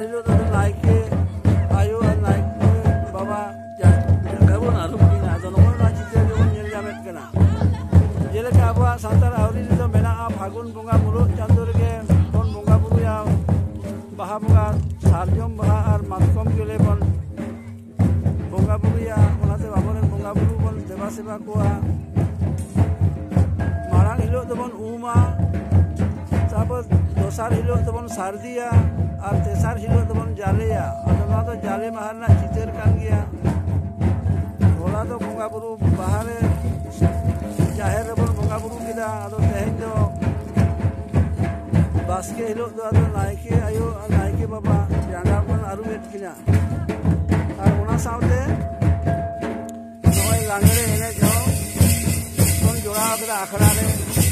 हिलो तो नायके आयो Nike Baba जाबon arum kina jonokon na chitre bon nyel jamet kana jeleka abwa santar auri do mena a phagun bonga bulu chandor ge bon bonga bulu ya baha bonga sarjom baha ar matkom gele bon bonga bulu ya onate baboren bonga bulu bon deba seba koa marang hilo do bon uma sabot dosar hilo do bon sardiya ar tesar hilo do bon jaleya adona to jale mahar na chitir kan gya होला तो बोंगा बुरु बाहरे जाहेर रे bone बोंगा बुरु किदा आदो तेहेन दो बास्के हिलो दो आदो नायके आयो नायके बाबा जांगा कोन आरु मेट किना आर ओना साउते नय लांगरे एने जो कोन जोड़ा आदरा आखड़ा रे